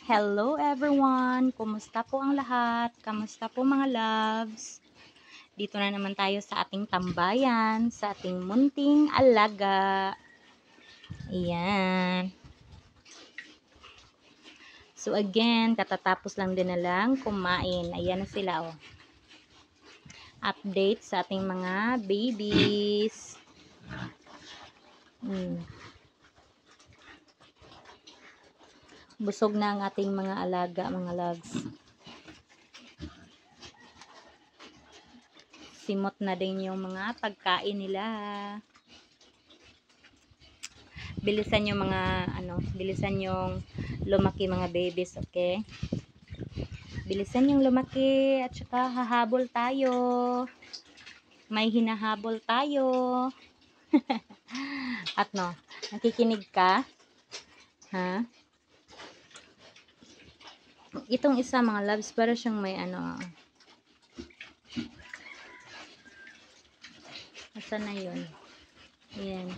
Hello everyone! Kumusta po ang lahat? Kamusta po mga loves? Dito na naman tayo sa ating tambayan, sa ating munting alaga. Ayan. So again, katatapos lang din na lang kumain. Ayan na sila oh. Update sa ating mga babies. Busog na ang ating mga alaga, mga loves. Simot na din yung mga pagkain nila. Bilisan yung mga bilisan yung lumaki mga babies, okay? Bilisan yung lumaki at saka hahabol tayo. May hinahabol tayo. At nakikinig ka? Ha? Itong isa mga loves, para siyang may asa na yun? Ayan.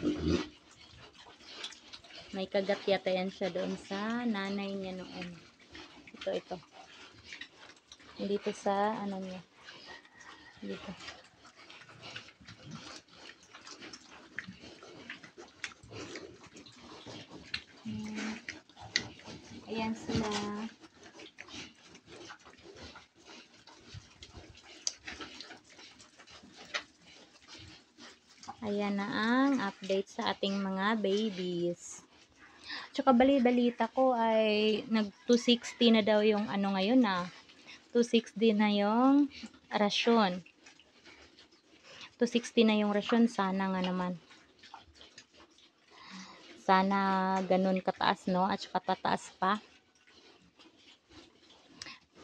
May kagat yata yan siya doon sa nanay niya noon. Ito. Dito sa niya. Dito. Ayan sila. Ayan na ang update sa ating mga babies. Tsaka balita ko ay nag 260 na daw yung ngayon 260 na yung rasyon. 260 na yung rasyon. Sana nga naman. Sana ganun kataas at saka tataas pa.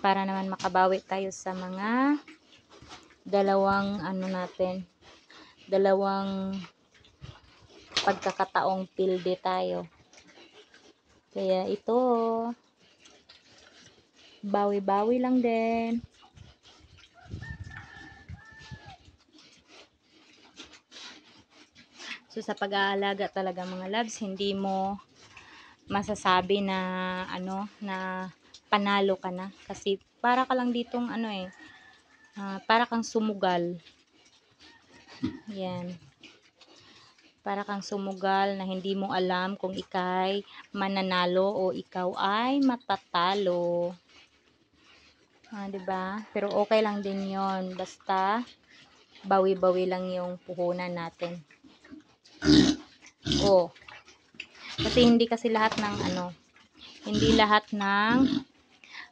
Para naman makabawi tayo sa mga dalawang dalawang pagkakataong pilde tayo. Kaya ito, bawi-bawi lang din. So sa pag-aalaga talaga mga loves, hindi mo masasabi na na panalo ka na, kasi para ka lang ditong para kang sumugal. Yan. Para kang sumugal na hindi mo alam kung ikay mananalo o ikaw ay matatalo. Diba? Pero okay lang din yon, basta bawi-bawi lang yung puhunan natin. Kasi hindi kasi lahat ng hindi lahat ng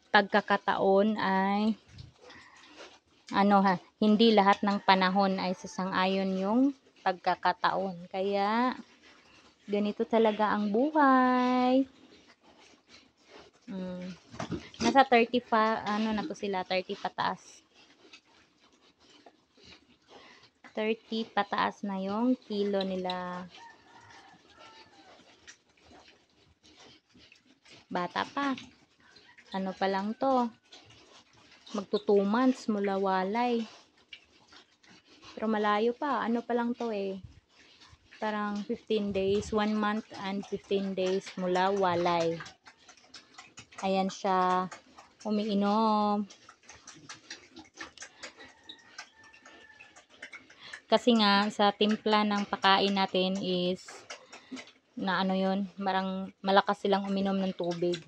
pagkakataon ay hindi lahat ng panahon ay sasang-ayon yung pagkakataon. Kaya ganito talaga ang buhay. Nasa 30 pa na to sila, 30 pataas. 30 pataas na yung kilo nila. Bata pa. Pa lang to. Magto 2 months mula walay. Pero malayo pa. Pa lang to Parang 15 days. 1 month and 15 days mula walay. Ayan siya. Umiinom. Kasi nga, sa timpla ng pakain natin is marang malakas silang uminom ng tubig.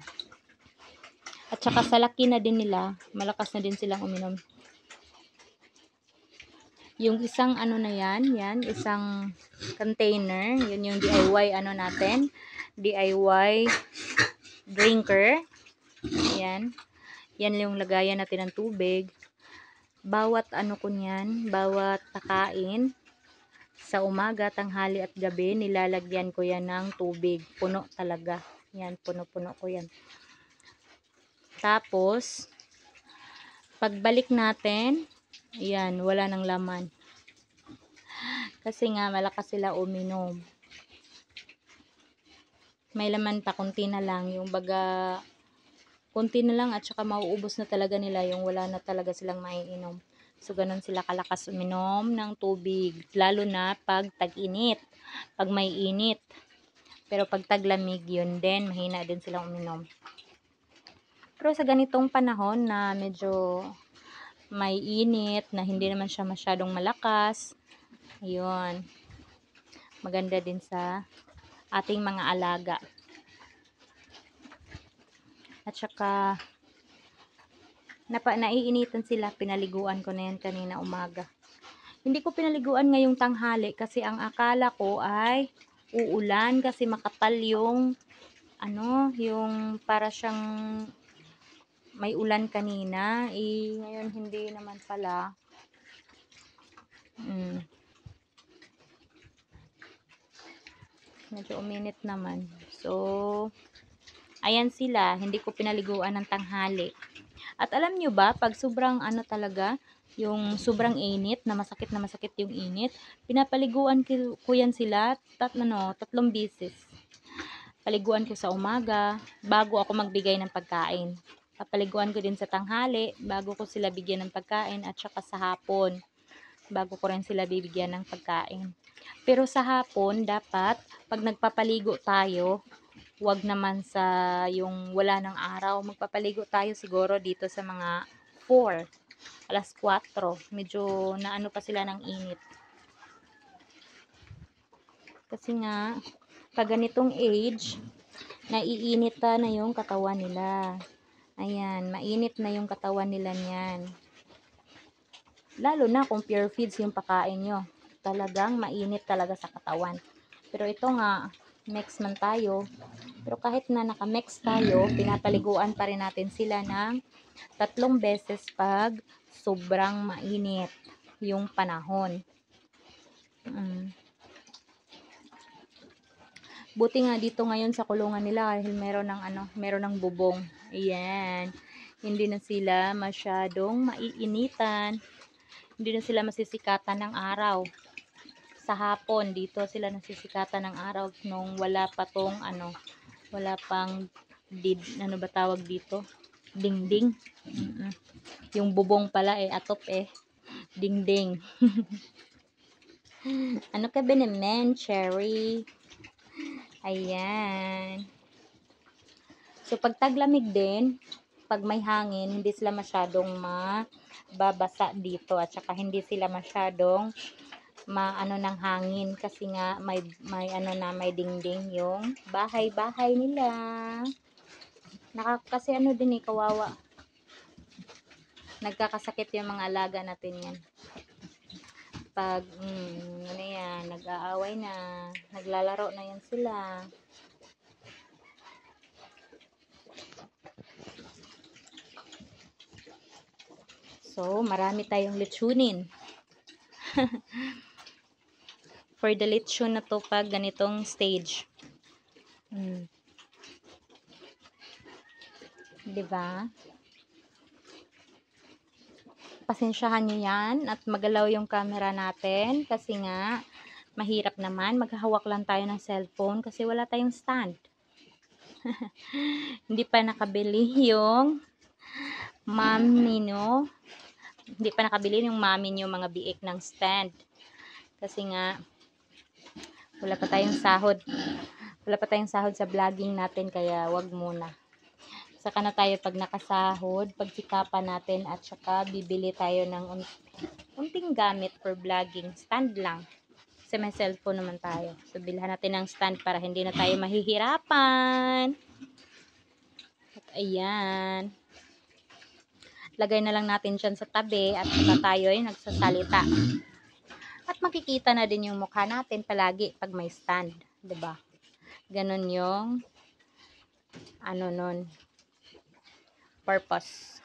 At saka sa laki na din nila, malakas na din silang uminom. Yung isang yan, isang container, yun yung DIY natin, DIY drinker. Ayan. Yan yung lagayan natin ng tubig. Bawat bawat pakain, sa umaga, tanghali at gabi, nilalagyan ko yan ng tubig. Puno talaga. Yan, puno-puno ko yan. Tapos, pagbalik natin, yan, wala nang laman. Kasi nga, malakas sila uminom. May laman pa, kunti na lang. Yung baga, kunti na lang at saka mauubos na talaga nila yung wala na talaga silang maiinom. So, ganun sila kalakas uminom ng tubig. Lalo na pag tag-init. Pag may init. Pero pag taglamig, yun din, mahina din silang uminom. Pero sa ganitong panahon na medyo may init, na hindi naman siya masyadong malakas, ayun, maganda din sa ating mga alaga. At saka, naiinitan sila, pinaliguan ko na yan kanina umaga. Hindi ko pinaliguan ngayong tanghali kasi ang akala ko ay uulan kasi makapal yung yung para siyang may ulan kanina. Ngayon hindi naman pala. Medyo uminit naman. So, ayan sila. Hindi ko pinaliguan ng tanghali. At alam nyo ba, pag sobrang talaga, yung sobrang init, na masakit yung init, pinapaliguan ko yan sila tatlong beses. Paliguan ko sa umaga, bago ako magbigay ng pagkain. Papaliguan ko din sa tanghali, bago ko sila bigyan ng pagkain, at saka sa hapon, bago ko rin sila bibigyan ng pagkain. Pero sa hapon, dapat, pag nagpapaligo tayo, wag naman sa yung wala ng araw. Magpapaligo tayo siguro dito sa mga 4, alas 4. Medyo naano pa sila ng init. Kasi nga, pag ganitong age, naiinita na yung katawan nila. Ayan, mainit na yung katawan nila niyan. Lalo na kung pure feeds yung pakain nyo. Talagang mainit talaga sa katawan. Pero ito nga, mix man tayo. Pero kahit na naka-mix tayo, pinapaliguan pa rin natin sila ng 3 beses pag sobrang mainit yung panahon. Buti nga dito ngayon sa kulungan nila dahil meron ng bubong. Ayan. Hindi na sila masyadong maiinitan. Hindi na sila masisikatan ng araw. Sa hapon, dito sila nasisikatan ng araw nung wala pa tong wala pang ano ba tawag dito? Dingding. Yung bubong pala atop dingding. Ano ka ba naman, Cherry? Ayan. So, pag taglamig din, pag may hangin, hindi sila masyadong mababasa dito. At saka hindi sila masyadong ng hangin. Kasi nga, may may dingding yung bahay-bahay nila. Kasi din kawawa. Nagkakasakit yung mga alaga natin yan. Pag, nag-aaway na, naglalaro na yan sila. So, marami tayong lechonin. For the lechon na to pag ganitong stage. Diba? Pasensyahan nyo yan at magalaw yung camera natin kasi nga mahirap naman, maghahawak lang tayo ng cellphone kasi wala tayong stand. Hindi pa nakabili yung mami nyo mga biik ng stand kasi nga wala pa tayong sahod sa vlogging natin kaya wag muna. Saka na tayo pag nakasahod, pagsikapan natin at saka bibili tayo ng unting gamit for vlogging. Stand lang. Kasi may cellphone naman tayo. So, bilhan natin ng stand para hindi na tayo mahihirapan. At ayan. Lagay na lang natin dyan sa tabi at saka tayo ay nagsasalita. At makikita na din yung mukha natin palagi pag may stand. 'Di ba? Ganon yung nun purpose.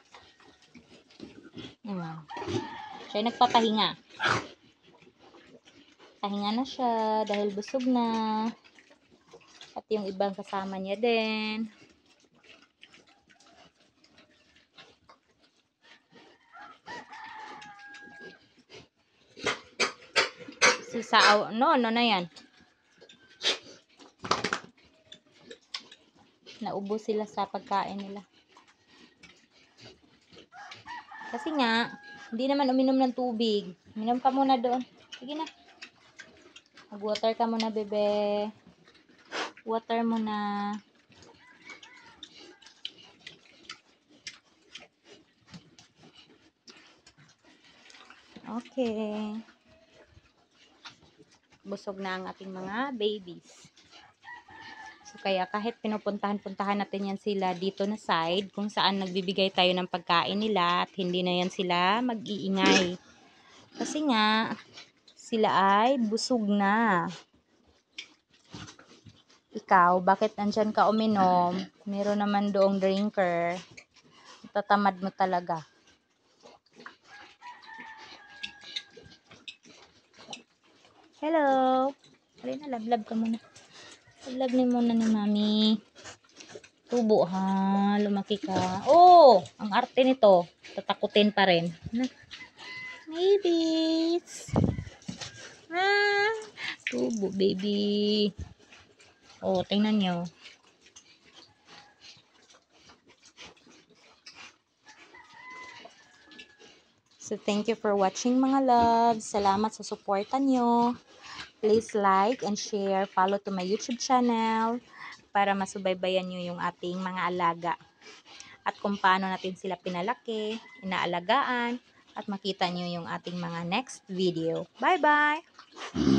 Siya nagpapahinga. Pahinga na siya dahil busog na. At yung ibang kasama niya din. Si Sao, no na yan. Naubos sila sa pagkain nila. Kasi nga, hindi naman uminom ng tubig. Uminom ka muna doon. Sige na. Mag-water ka muna, bebe. Water muna. Okay. Busog na ang ating mga babies. So, kaya kahit pinupuntahan-puntahan natin yan sila dito na side, kung saan nagbibigay tayo ng pagkain nila at hindi na yan sila mag-iingay. Kasi nga, sila ay busog na. Ikaw, bakit nandyan ka uminom? Meron naman doong drinker. Tatamad mo talaga. Hello! Halina, lablab ka muna. Lablab ni muna ni mami. Tubo ha, lumaki ka. Oh, ang arte nito. Tatakutin pa rin. Babies. Ah, tubo baby. Oh, tingnan nyo. So, thank you for watching mga loves. Salamat sa suporta nyo. Please like and share. Follow to my YouTube channel para masubaybayan nyo yung ating mga alaga. At kung paano natin sila pinalaki, inaalagaan, at makita nyo yung ating mga next video. Bye-bye!